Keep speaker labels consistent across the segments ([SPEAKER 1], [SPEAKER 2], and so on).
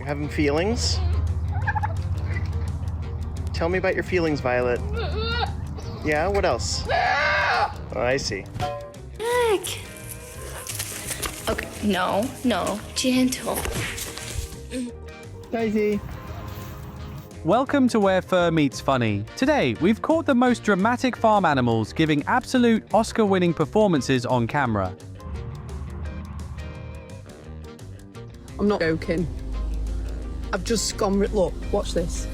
[SPEAKER 1] Having feelings? Tell me about your feelings, Violet. Yeah, what else? Oh, I see.
[SPEAKER 2] Heck. Okay, no, gentle.
[SPEAKER 1] Daisy.
[SPEAKER 3] Welcome to Where Fur Meets Funny. Today, we've caught the most dramatic farm animals giving absolute Oscar-winning performances on camera.
[SPEAKER 4] I'm not joking. I've just gone, look, watch this.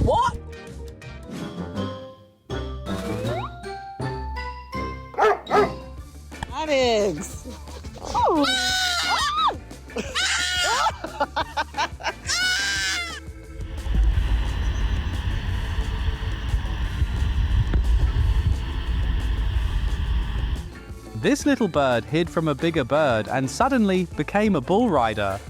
[SPEAKER 4] What? Eggs. Oh.
[SPEAKER 3] This little bird hid from a bigger bird and suddenly became a bull rider.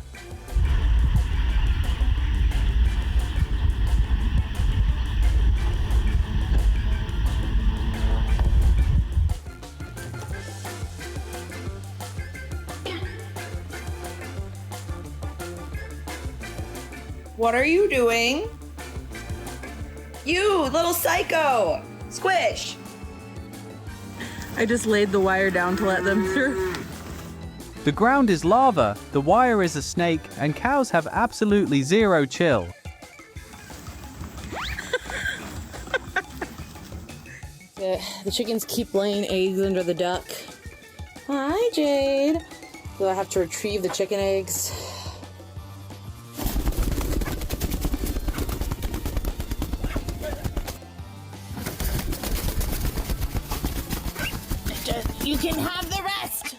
[SPEAKER 5] What are you doing? You little psycho! Squish!
[SPEAKER 4] I just laid the wire down to let them through.
[SPEAKER 3] The ground is lava, the wire is a snake, and cows have absolutely zero chill.
[SPEAKER 6] The chickens keep laying eggs under the duck. Hi, Jade. Do I have to retrieve the chicken eggs? You can have the rest!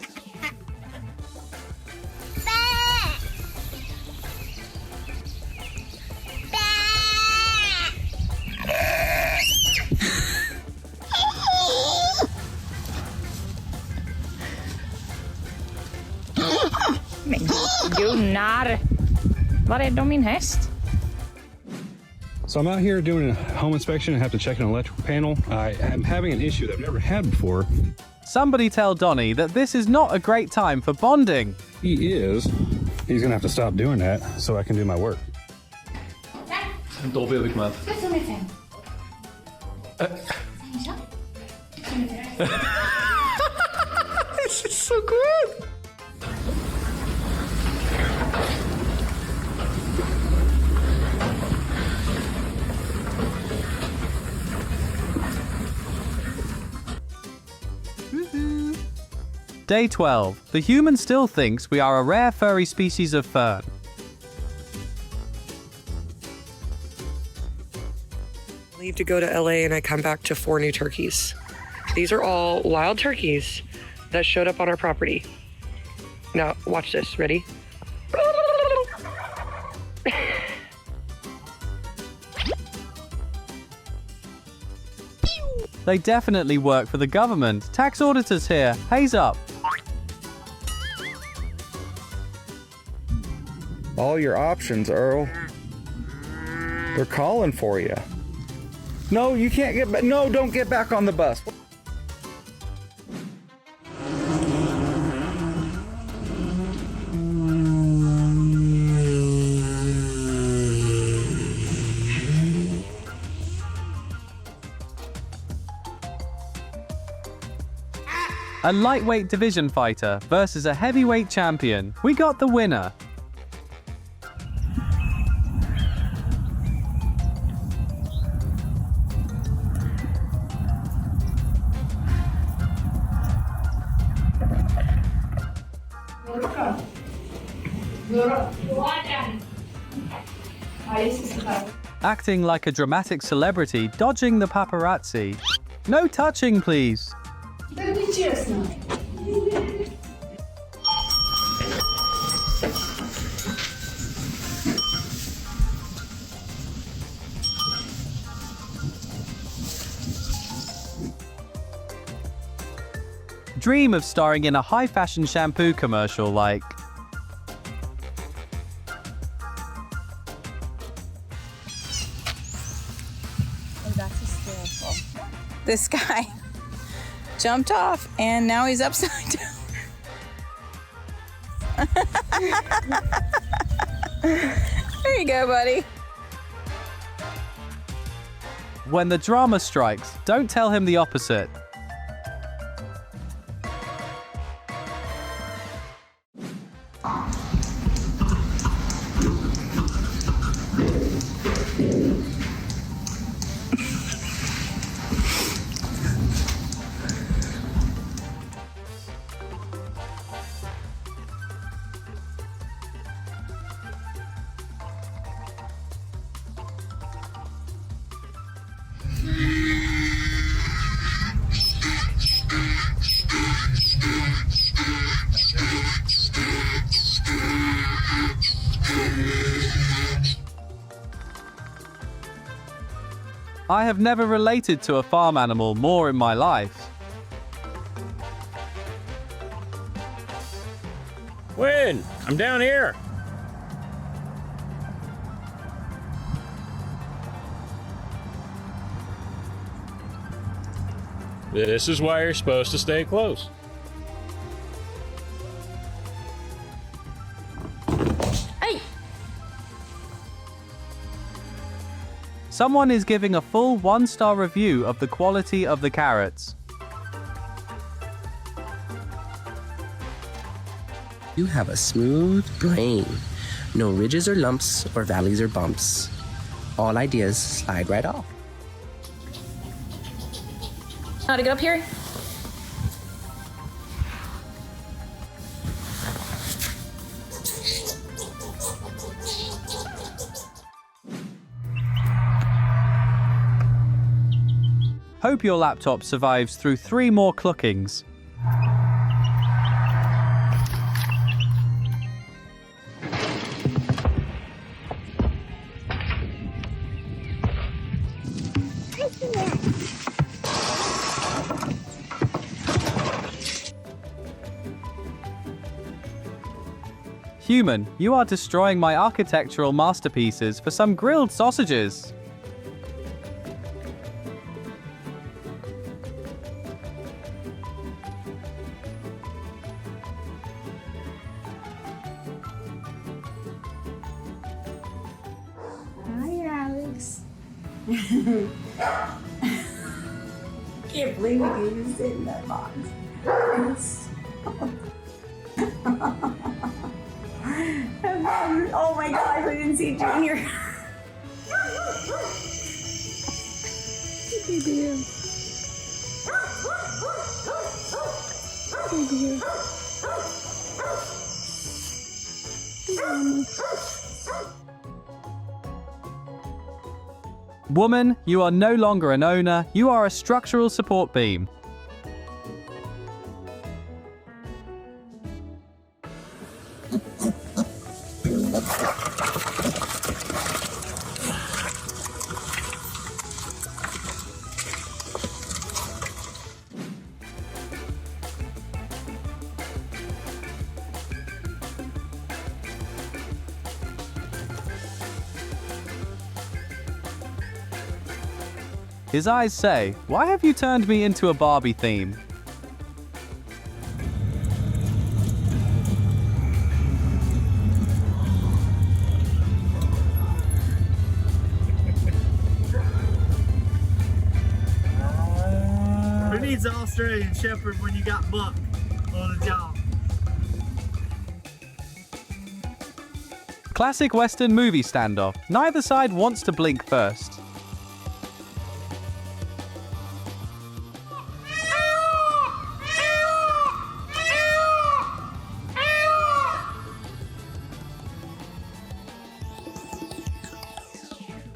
[SPEAKER 7] Men Gunnar, var är då min häst?
[SPEAKER 8] So I'm out here doing a home inspection and have to check an electrical panel. I am having an issue that I've never had before.
[SPEAKER 3] Somebody tell Donnie that this is not a great time for bonding.
[SPEAKER 8] He is. He's gonna have to stop doing that so I can do my work.
[SPEAKER 9] Då vill vi komma.
[SPEAKER 3] This is so good! Day 12. The human still thinks we are a rare furry species of fern.
[SPEAKER 10] I leave to go to LA and I come back to 4 new turkeys. These are all wild turkeys that showed up on our property. Now, watch this. Ready?
[SPEAKER 3] They definitely work for the government. Tax auditors here. Haze up.
[SPEAKER 1] All your options, Earl. They're calling for you. No, you can't get back. No, don't get back on the bus.
[SPEAKER 3] A lightweight division fighter versus a heavyweight champion. We got the winner. Acting like a dramatic celebrity, dodging the paparazzi. No touching, please. Dream of starring in a high-fashion shampoo commercial like...
[SPEAKER 11] Oh, that's hysterical. This guy jumped off and now he's upside down. There you go, buddy.
[SPEAKER 3] When the drama strikes, don't tell him the opposite. I have never related to a farm animal more in my life.
[SPEAKER 9] When? I'm down here. This is why you're supposed to stay close.
[SPEAKER 11] Hey!
[SPEAKER 3] Someone is giving a full 1-star review of the quality of the carrots.
[SPEAKER 12] You have a smooth brain. No ridges or lumps or valleys or bumps. All ideas slide right off.
[SPEAKER 11] How to get up here?
[SPEAKER 3] Hope your laptop survives through 3 more cluckings. Human, you are destroying my architectural masterpieces for some grilled sausages.
[SPEAKER 11] Hi, Alex. Can't believe you just sit in that box. Oh my gosh, I didn't see Junior. Hey dear. Hey dear.
[SPEAKER 3] Woman, you are no longer an owner, you are a structural support beam. His eyes say, "Why have you turned me into a Barbie theme?"
[SPEAKER 13] Who needs an Australian Shepherd when you got Buck on the job?
[SPEAKER 3] Classic Western movie standoff. Neither side wants to blink first.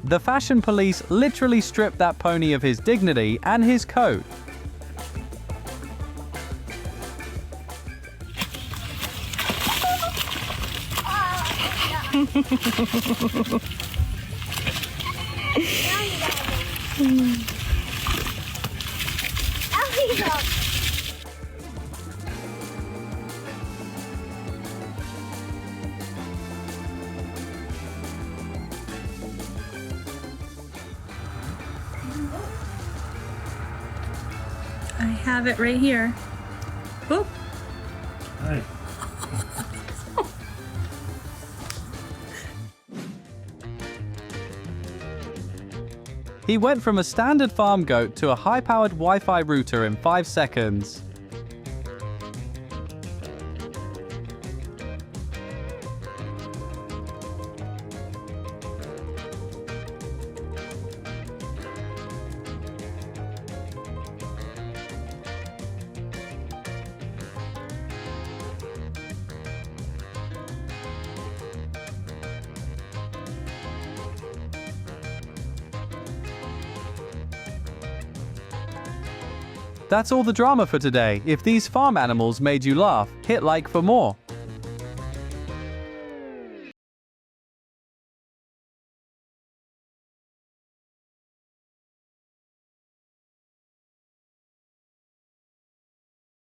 [SPEAKER 3] The fashion police literally stripped that pony of his dignity and his coat.
[SPEAKER 11] I have it right here. Boop.
[SPEAKER 13] Hey.
[SPEAKER 3] He went from a standard farm goat to a high-powered Wi-Fi router in 5 seconds. That's all the drama for today. If these farm animals made you laugh, hit like for more.